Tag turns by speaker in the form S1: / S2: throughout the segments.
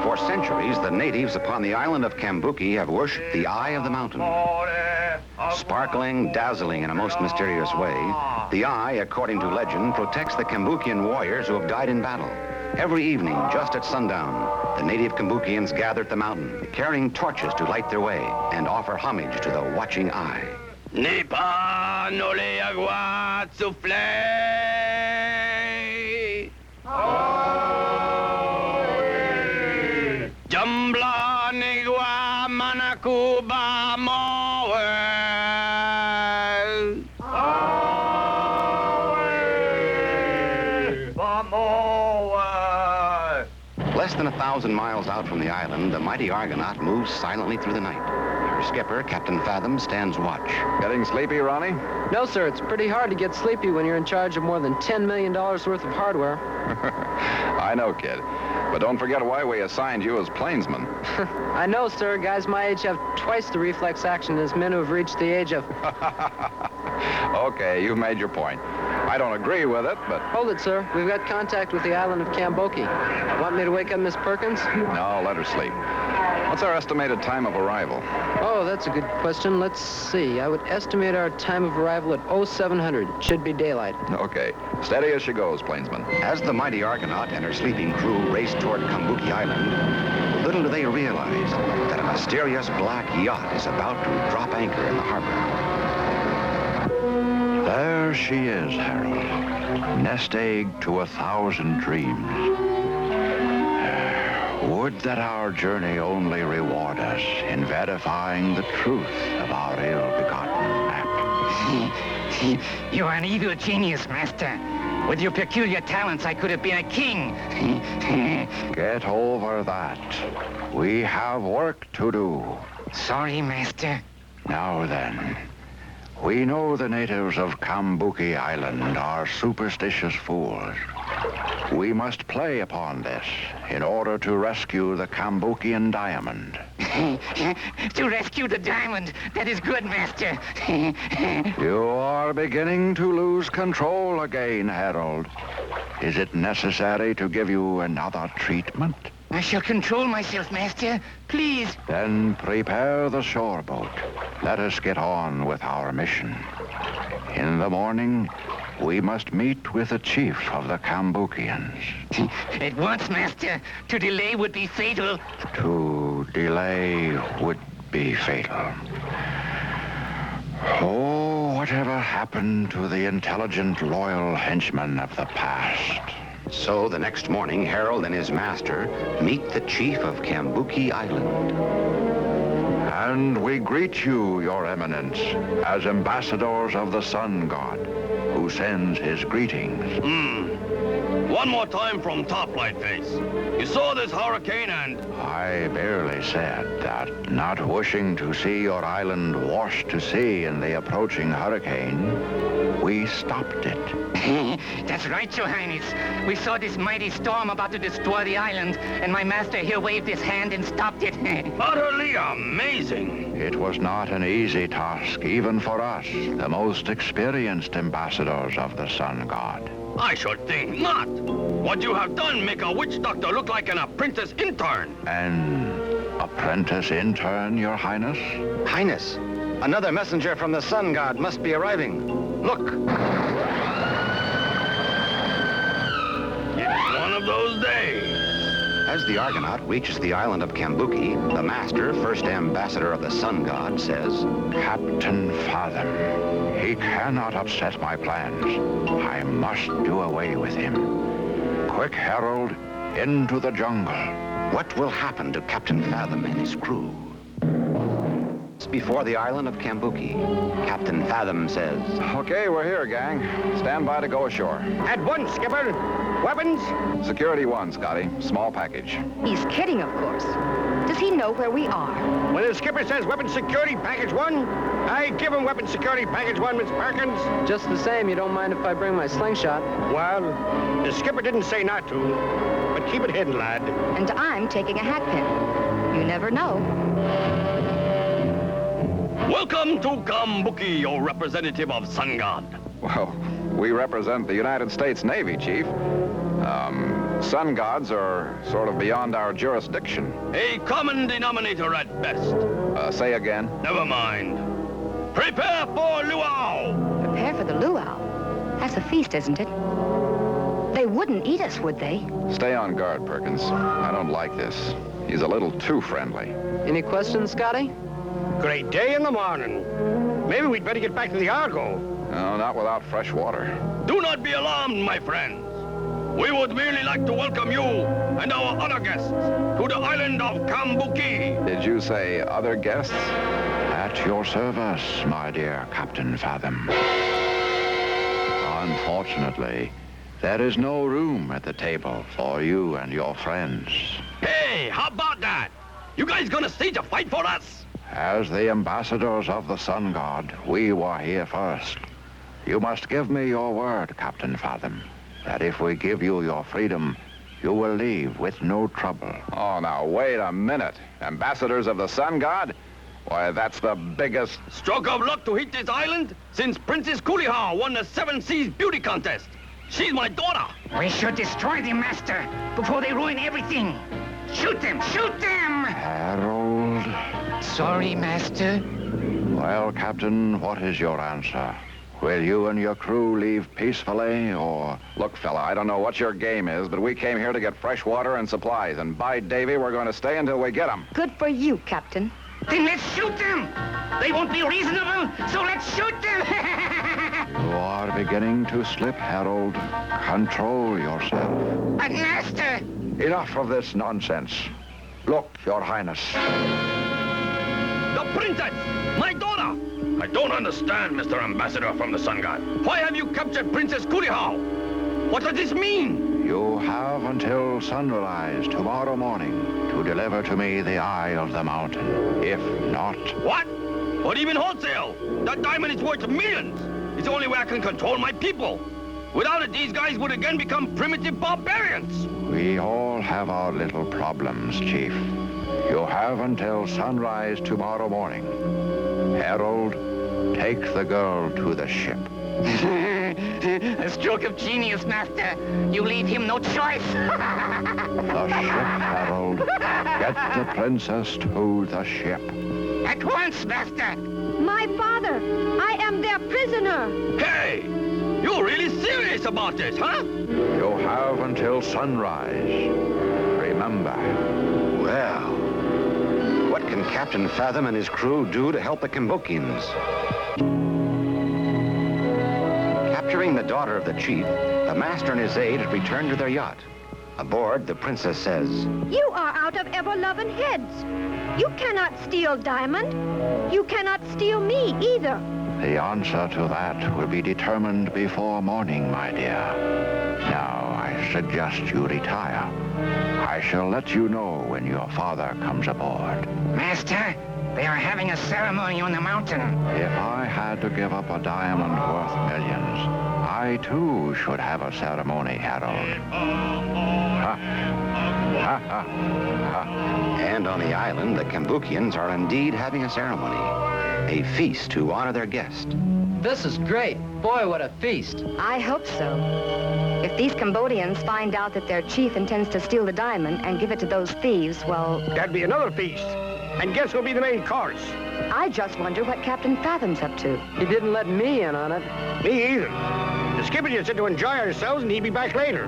S1: For centuries, the natives upon the island of Kambuki have worshipped the eye of the mountain. Sparkling, dazzling in a most mysterious way, the eye, according to legend, protects the Kambukian warriors who have died in battle. Every evening, just at sundown, the native Kambukians gather at the mountain, carrying torches to light their way and offer homage to the watching eye.
S2: Nipa no le agua souffle. Jambla negua manakuba moe.
S1: Less than 1,000 miles out from the island, the mighty Argonaut moves silently through the night. Her skipper, Captain Fathom, stands watch.
S3: Getting sleepy, Ronnie?
S4: No, sir. It's pretty hard to get sleepy when you're in charge of more than $10 million worth of hardware.
S3: I know, kid. But don't forget why we assigned you as plainsman.
S4: I know, sir. Guys my age have twice the reflex action as men who have reached the age of...
S3: Okay, you've made your point. I don't agree with it, but...
S4: Hold it, sir. We've got contact with the island of Kambuki. Want me to wake up Miss Perkins?
S3: No, let her sleep. What's our estimated time of arrival?
S4: Oh, that's a good question. Let's see. I would estimate our time of arrival at 0700. Should be daylight.
S3: Okay. Steady as she goes, plainsman.
S1: As the mighty Argonaut and her sleeping crew race toward Kambuki Island, little do they realize that a mysterious black yacht is about to drop anchor in the harbor.
S5: There she is, Harold. Nest egg to 1,000 dreams. Would that our journey only reward us in verifying the truth of our ill-begotten map.
S6: You are an evil genius, Master. With your peculiar talents, I could have been a king.
S5: Get over that. We have work to do.
S6: Sorry, Master.
S5: Now then, we know the natives of Kambuki Island are superstitious fools. We must play upon this in order to rescue the Kambukian diamond.
S6: To rescue the diamond. That is good, Master.
S5: You are beginning to lose control again, Harold. Is it necessary to give you another treatment?
S6: I shall control myself, Master. Please.
S5: Then prepare the shore boat. Let us get on with our mission. In the morning, we must meet with the chief of the Kambukians.
S6: At once, Master. To delay would be fatal.
S5: To delay would be fatal. Oh, whatever happened to the intelligent, loyal henchmen of the past?
S1: So the next morning, Harold and his master meet the chief of Kambuki Island.
S5: And we greet you, Your Eminence, as ambassadors of the Sun God, who sends his greetings.
S2: One more time from Top Light Face. You saw this hurricane and...
S5: I barely said that, not wishing to see your island washed to sea in the approaching hurricane, we stopped it.
S6: That's right, Your Highness. We saw this mighty storm about to destroy the island, and my master here waved his hand and stopped it.
S2: Utterly amazing.
S5: It was not an easy task, even for us, the most experienced ambassadors of the Sun God.
S2: I should think not. What you have done make a witch doctor look like an apprentice intern.
S5: An apprentice intern, Your Highness?
S1: Highness, another messenger from the Sun God must be arriving. Look.
S2: It's one of those days.
S1: As the Argonaut reaches the island of Kambuki, the master, first ambassador of the Sun God, says,
S5: Captain Fathom, he cannot upset my plans. I must do away with him. Quick, Harold, into the jungle.
S1: What will happen to Captain Fathom and his crew? Before the island of Kambuki, Captain Fathom says,
S3: Okay, we're here, gang. Stand by to go ashore.
S2: At once, Skipper. Weapons?
S3: Security 1, Scotty. Small package.
S7: He's kidding, of course. Does he know where we are?
S2: When the skipper says weapons security package 1, I give him weapons security package 1, Miss Perkins.
S4: Just the same, you don't mind if I bring my slingshot?
S2: Well, the skipper didn't say not to, but keep it hidden, lad.
S7: And I'm taking a hat pin. You never know.
S2: Welcome to Kambuki, your representative of Sun God.
S3: Well, we represent the United States Navy, Chief. Sun gods are sort of beyond our jurisdiction.
S2: A common denominator at best.
S3: Say again.
S2: Never mind. Prepare for luau!
S7: Prepare for the luau. That's a feast, isn't it? They wouldn't eat us, would they?
S3: Stay on guard, Perkins. I don't like this. He's a little too friendly.
S4: Any questions, Scotty?
S8: Great day in the morning. Maybe we'd better get back to the Argo.
S3: No, not without fresh water.
S2: Do not be alarmed, my friends. We would merely like to welcome you and our other guests to the island of Kambuki.
S3: Did you say other guests?
S5: At your service, my dear Captain Fathom. Unfortunately, there is no room at the table for you and your friends.
S2: Hey, how about that? You guys gonna stage a fight for us?
S5: As the ambassadors of the Sun God, we were here first. You must give me your word, Captain Fathom, that if we give you your freedom, you will leave with no trouble.
S3: Oh, now, wait a minute. Ambassadors of the Sun God? Why, that's the biggest...
S2: Stroke of luck to hit this island since Princess Kulihao won the Seven Seas Beauty Contest. She's my daughter.
S6: We should destroy them, Master, before they ruin everything. Shoot them! Shoot them!
S5: Harold.
S6: Sorry, Master.
S5: Well, Captain, what is your answer? Will you and your crew leave peacefully, or...
S3: Look, fella, I don't know what your game is, but we came here to get fresh water and supplies, and by Davy, we're going to stay until we get them.
S7: Good for you, Captain.
S6: Then let's shoot them! They won't be reasonable, so let's shoot them!
S5: You are beginning to slip, Harold. Control yourself.
S6: But, Master!
S5: Enough of this nonsense. Look, Your Highness.
S2: The princess! My daughter! I don't understand, Mr. Ambassador from the Sun God. Why have you captured Princess Kulihao? What does this mean?
S5: You have until sunrise tomorrow morning to deliver to me the eye of the mountain. If not...
S2: What? What even wholesale? That diamond is worth millions. It's the only way I can control my people. Without it, these guys would again become primitive barbarians.
S5: We all have our little problems, Chief. You have until sunrise tomorrow morning. Harold, take the girl to the ship.
S6: A stroke of genius, Master. You leave him no choice.
S5: The ship, Harold. Get the princess to the ship.
S6: At once, Master.
S7: My father! I am their prisoner!
S2: Hey! You're really serious about this, huh?
S5: You have until sunrise. Remember.
S1: Well, what can Captain Fathom and his crew do to help the Kambukians? Capturing the daughter of the chief, the master and his aide had returned to their yacht. Aboard, the princess says,
S7: You are out of ever-loving heads. You cannot steal Diamond. You cannot steal me either.
S5: The answer to that will be determined before morning, my dear. Now, I suggest you retire. I shall let you know when your father comes aboard.
S6: Master, they are having a ceremony on the mountain.
S5: If I had to give up a diamond worth millions, I too should have a ceremony, Harold. Ha! Ha ha! Ha!
S1: and on the island, the Kambukians are indeed having a ceremony, a feast to honor their guest.
S4: This is great. Boy, what a feast.
S7: I hope so. If these Cambodians find out that their chief intends to steal the diamond and give it to those thieves, well...
S8: That'd be another feast. And guess who'll be the main course?
S7: I just wonder what Captain Fathom's up to.
S4: He didn't let me in on it.
S8: Me either. The skipper just said to enjoy ourselves and he'd be back later.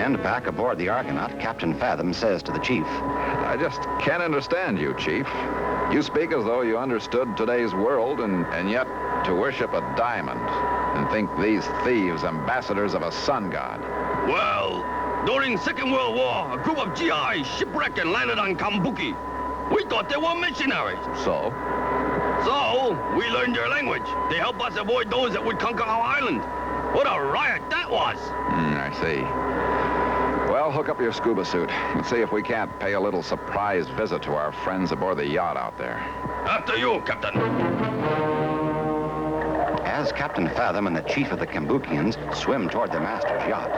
S1: And back aboard the Argonaut, Captain Fathom says to the chief,
S3: I just can't understand you, Chief. You speak as though you understood today's world, and yet to worship a diamond and think these thieves ambassadors of a sun god.
S2: Well, during Second World War, a group of GIs shipwrecked and landed on Kambuki. We thought they were missionaries.
S3: So?
S2: So, we learned their language. They helped us avoid those that would conquer our island. What a riot that was!
S3: I see. Well, hook up your scuba suit. Let's see if we can't pay a little surprise visit to our friends aboard the yacht out there.
S2: After you, Captain.
S1: as Captain Fathom and the chief of the Kambukians swim toward the master's yacht,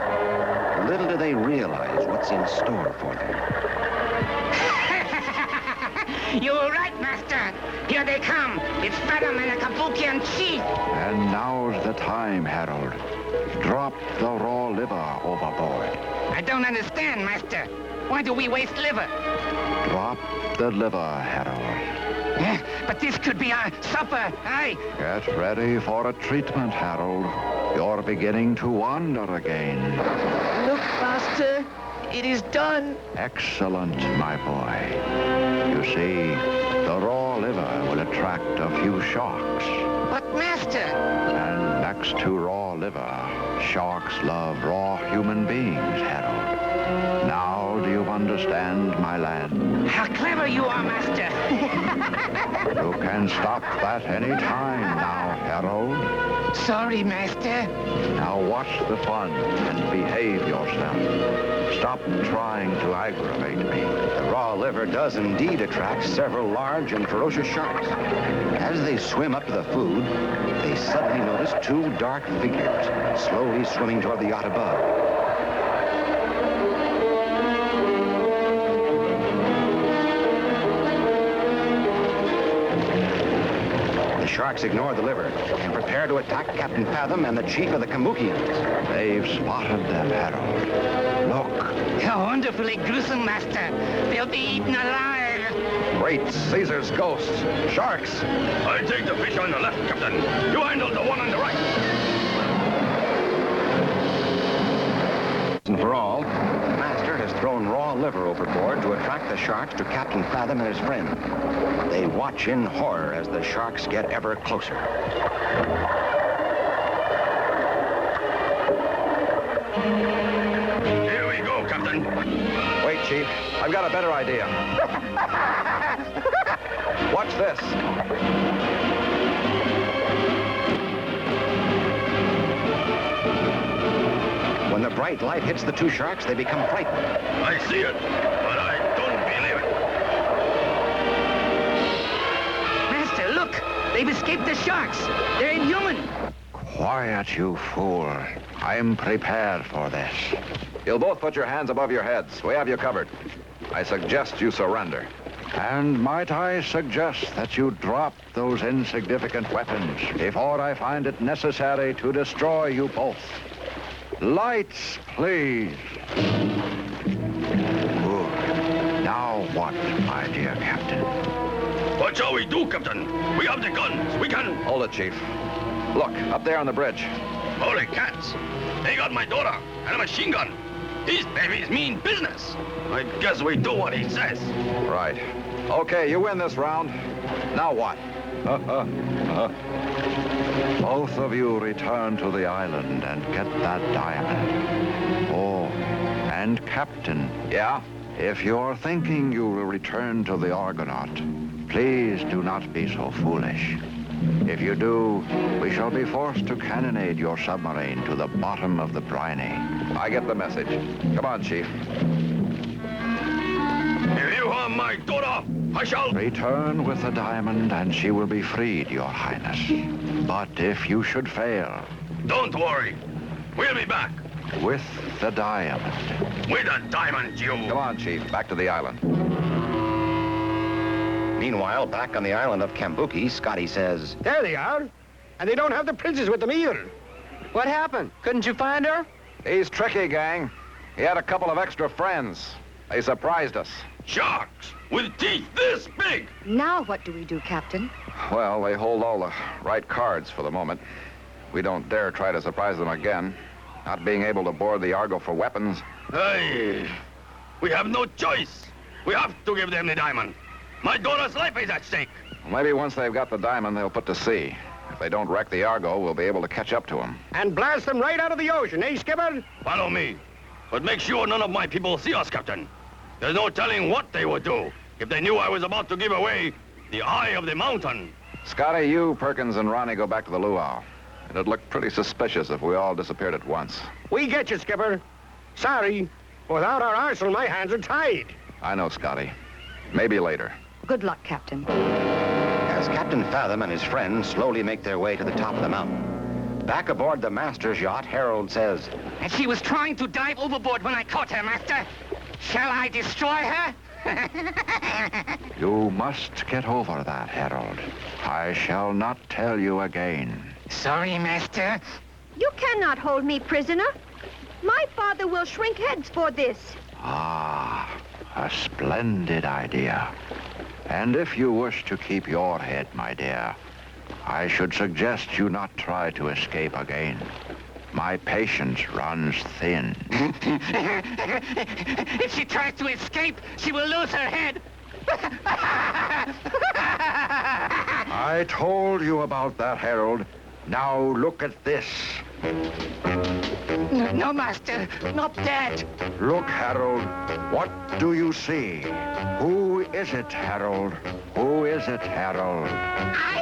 S1: little do they realize what's in store for them.
S6: You were right, Master. Here they come. It's Fathom and the Kambukian chief.
S5: And now's the time, Harold. Draw drop the raw liver overboard.
S6: I don't understand, Master. Why do we waste liver?
S5: Drop the liver, Harold.
S6: But this could be our supper. Aye.
S5: Get ready for a treatment, Harold. You're beginning to wander again.
S4: Look, Master. It is done.
S5: Excellent, my boy. You see, the raw liver will attract a few sharks.
S6: But, Master...
S5: And next to raw liver, sharks love raw human beings, Harold. Now do you understand, my lad?
S6: How clever you are, Master.
S5: You can stop that any time now, Harold.
S6: Sorry, Master.
S5: Now watch the fun and behave yourself. Stop trying to aggravate me.
S1: The raw liver does indeed attract several large and ferocious sharks. As they swim up to the food, they suddenly notice two dark figures slowly swimming toward the yacht above. The sharks ignore the liver and prepare to attack Captain Fathom and the chief of the Kambukians.
S5: They've spotted them, Harold. Look.
S6: How wonderfully gruesome, Master. They'll be eaten alive.
S3: Great Caesar's ghosts. Sharks.
S2: I take the fish on the left, Captain. You handle the one on the right.
S1: And for all, the master has thrown raw liver overboard to attract the sharks to Captain Fathom and his friend. They watch in horror as the sharks get ever closer.
S2: Here we go, Captain.
S3: Wait, Chief. I've got a better idea. Watch this.
S1: When the bright light hits the two sharks, they become frightened.
S2: I see it, but I don't believe it.
S6: Master, look. They've escaped the sharks. They're inhuman.
S5: Quiet, you fool. I'm prepared for this.
S3: You'll both put your hands above your heads. We have you covered. I suggest you surrender.
S5: And might I suggest that you drop those insignificant weapons before I find it necessary to destroy you both. Lights, please. Good. Now what, my dear Captain?
S2: What shall we do, Captain? We have the guns. We can...
S3: Hold it, Chief. Look, up there on the bridge.
S2: Holy cats. They got my daughter and a machine gun. These babies mean business. I guess we do what he says.
S3: Right. Okay, you win this round. Now what?
S5: Both of you return to the island and get that diamond. Oh, and Captain,
S3: Yeah?
S5: if you're thinking you will return to the Argonaut, please do not be so foolish. If you do, we shall be forced to cannonade your submarine to the bottom of the briny.
S3: I get the message. Come on, Chief.
S2: If you harm my daughter, I shall...
S5: Return with the diamond and she will be freed, Your Highness. But if you should fail,
S2: Don't worry. We'll be back.
S5: with the diamond.
S2: With a diamond, you...
S3: Come on, Chief. Back to the island.
S1: Meanwhile, back on the island of Kambuki, Scotty says,
S8: There they are. And they don't have the princess with them either.
S4: What happened? Couldn't you find her?
S3: He's tricky, gang. He had a couple of extra friends. They surprised us.
S2: Sharks with teeth this big.
S7: Now what do we do, Captain?
S3: Well, they hold all the right cards for the moment. We don't dare try to surprise them again. Not being able to board the Argo for weapons.
S2: Hey, we have no choice. We have to give them the diamond. My daughter's life is at stake.
S3: Maybe once they've got the diamond, they'll put to sea. If they don't wreck the Argo, we'll be able to catch up to them.
S8: And blast them right out of the ocean, eh, Skipper?
S2: Follow me. But make sure none of my people see us, Captain. There's no telling what they would do if they knew I was about to give away the eye of the mountain.
S3: Scotty, you, Perkins, and Ronnie go back to the luau. It'd look pretty suspicious if we all disappeared at once.
S8: We get you, Skipper. Sorry. Without our arsenal, my hands are tied.
S3: I know, Scotty. Maybe later.
S7: Good luck, Captain.
S1: as Captain Fathom and his friends slowly make their way to the top of the mountain. Back aboard the master's yacht, Harold says,
S6: And she was trying to dive overboard when I caught her, Master. Shall I destroy her?
S5: You must get over that, Harold. I shall not tell you again.
S6: Sorry, Master.
S9: You cannot hold me prisoner. My father will shrink heads for this.
S5: Ah, a splendid idea. And if you wish to keep your head, my dear, I should suggest you not try to escape again. My patience runs thin.
S6: If she tries to escape, she will lose her head.
S5: I told you about that, Harold. Now look at this.
S6: No, Master, not that.
S5: Look, Harold. What do you see? Who is it, Harold? Who is it, Harold?
S6: I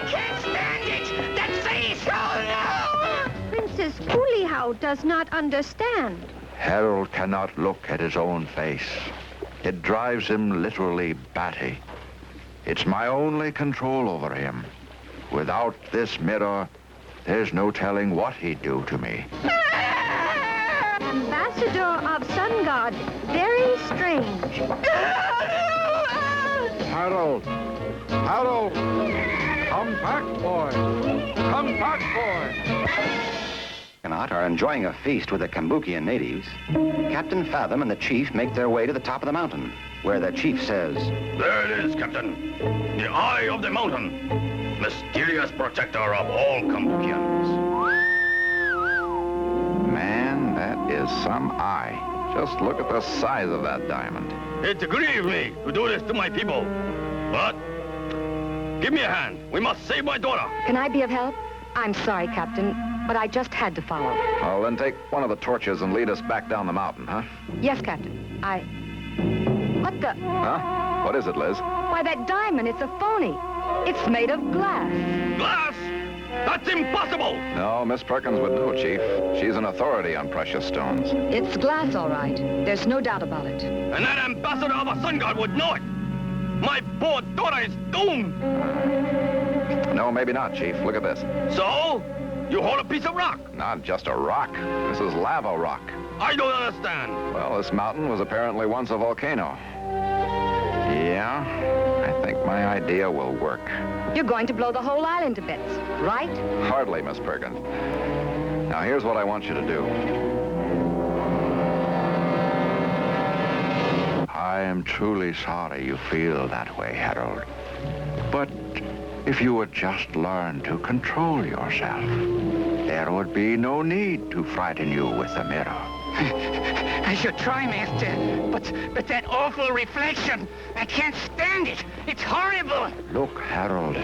S6: can't stand it! That face! Oh, no!
S9: Princess Cooleyhow does not understand.
S5: Harold cannot look at his own face. It drives him literally batty. It's my only control over him. Without this mirror, there's no telling what he'd do to me.
S9: Ambassador of Sun God, very strange.
S5: Harold! Harold! Come back, boy! Come back, boy!
S1: Are enjoying a feast with the Kambukian natives. Captain Fathom and the chief make their way to the top of the mountain, where the chief says,
S2: There it is, Captain. The Eye of the Mountain. Mysterious protector of all Kambukians.
S3: Man, that is some eye. Just look at the size of that diamond.
S2: It grieves me to do this to my people. But, give me a hand. We must save my daughter.
S7: Can I be of help? I'm sorry, Captain, but I just had to follow.
S3: Well, then take one of the torches and lead us back down the mountain, huh?
S7: Yes, Captain. What the...
S3: Huh? What is it, Liz?
S7: Why, that diamond, it's a phony. It's made of glass.
S2: Glass? That's impossible!
S3: No, Miss Perkins would know, Chief. She's an authority on precious stones.
S7: It's glass, all right. There's no doubt about it.
S2: And that ambassador of a sun god would know it. My poor daughter is doomed.
S3: No, maybe not, Chief. Look at this.
S2: So, you hold a piece of rock.
S3: Not just a rock. This is lava rock.
S2: I don't understand.
S3: Well, this mountain was apparently once a volcano. Yeah, I think my idea will work.
S7: You're going to blow the whole island to bits, right?
S3: Hardly, Miss Perkins. Now, here's what I want you to do.
S5: I am truly sorry you feel that way, Harold. But if you would just learn to control yourself, there would be no need to frighten you with the mirror.
S6: I should try, Master, but that awful reflection, I can't stand it. It's horrible.
S5: Look, Harold,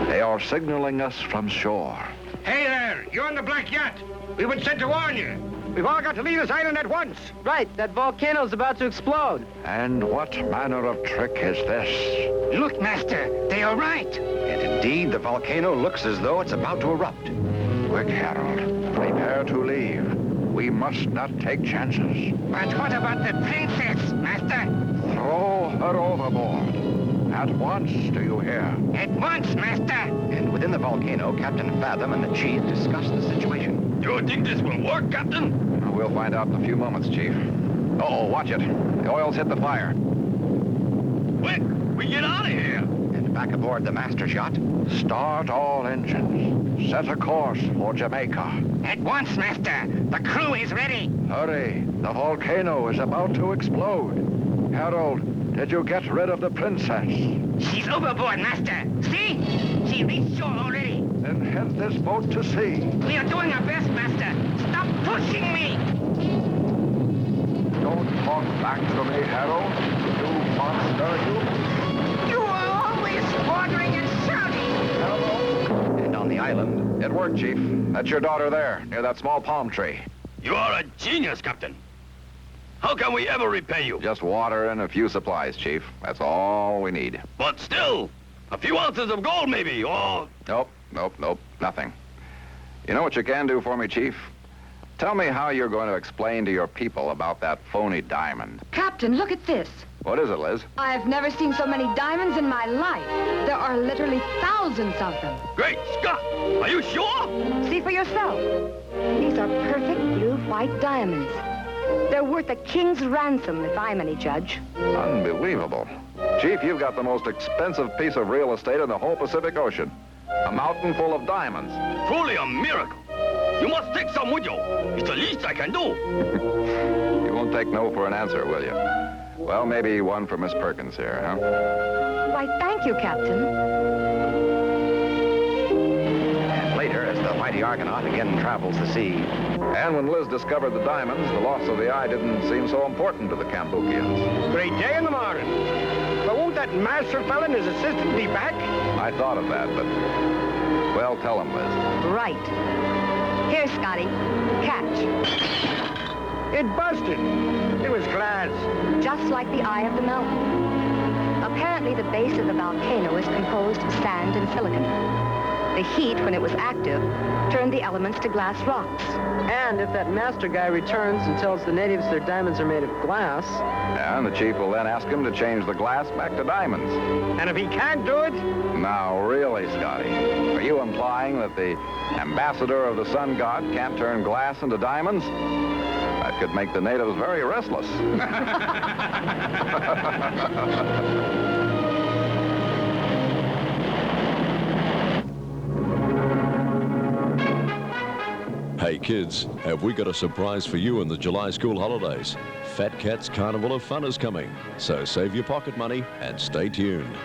S5: they are signaling us from shore.
S8: Hey there, you're on the black yacht. We were sent to warn you. We've all got to leave this island at once.
S4: Right, that volcano's about to explode.
S5: And what manner of trick is this?
S6: Look, Master, they are right.
S1: and indeed the volcano looks as though it's about to erupt.
S5: Quick, Harold, prepare to leave. We must not take chances.
S6: But what about the princess, Master?
S5: Throw her overboard. At once, do you hear?
S6: At once, Master.
S1: And within the volcano, Captain Fathom and the chief discuss the situation.
S2: You think this will work, Captain?
S3: We'll find out in a few moments, Chief. Oh, watch it. The oil's hit the fire.
S2: Quick, we get out of here.
S1: And back aboard the master's yacht,
S5: Start all engines. Set a course for Jamaica.
S6: At once, Master. The crew is ready.
S5: Hurry, the volcano is about to explode. Harold, did you get rid of the princess?
S6: She's overboard, Master. See? She reached shore already.
S5: Then head this boat to sea.
S6: We are doing our best, Master. Stop pushing me.
S5: Don't talk back to me, Harold. You monster, you.
S6: You are always ordering and shouting.
S1: and on the island,
S3: It worked, Chief. That's your daughter there, near that small palm tree.
S2: You are a genius, Captain. How can we ever repay you?
S3: Just water and a few supplies, Chief. That's all we need.
S2: But still, a few ounces of gold maybe, or...
S3: Nope, nothing. You know what you can do for me, Chief? Tell me how you're going to explain to your people about that phony diamond.
S7: Captain, look at this.
S3: What is it, Liz?
S7: I've never seen so many diamonds in my life. There are literally thousands of them.
S2: Great Scott! Are you sure?
S7: See for yourself. These are perfect blue-white diamonds. They're worth a king's ransom, if I'm any judge.
S3: Unbelievable. Chief, you've got the most expensive piece of real estate in the whole Pacific Ocean. A mountain full of diamonds.
S2: Truly a miracle. You must take some with you. It's the least I can do.
S3: You won't take no for an answer, will you? Well, maybe one for Miss Perkins here, huh?
S7: Why, thank you, Captain.
S1: And later, as the mighty Argonaut again travels the sea,
S3: And when Liz discovered the diamonds, the loss of the eye didn't seem so important to the Cambukians.
S8: Great day in the morning. But won't that master fella and his assistant be back?
S3: I thought of that, but... Well, tell him, Liz.
S7: Right. Here, Scotty. Catch.
S8: It busted. It was glass.
S7: Just like the eye of the mountain. Apparently, the base of the volcano is composed of sand and silicon. The heat, when it was active, turned the elements to glass rocks.
S4: And if that master guy returns and tells the natives their diamonds are made of glass...
S3: And the chief will then ask him to change the glass back to diamonds.
S8: And if he can't do it?
S3: Now, really, Scotty, are you implying that the ambassador of the sun god can't turn glass into diamonds? That could make the natives very restless.
S10: Hey kids, have we got a surprise for you in the July school holidays? Fat Cat's Carnival of Fun is coming, so save your pocket money and stay tuned.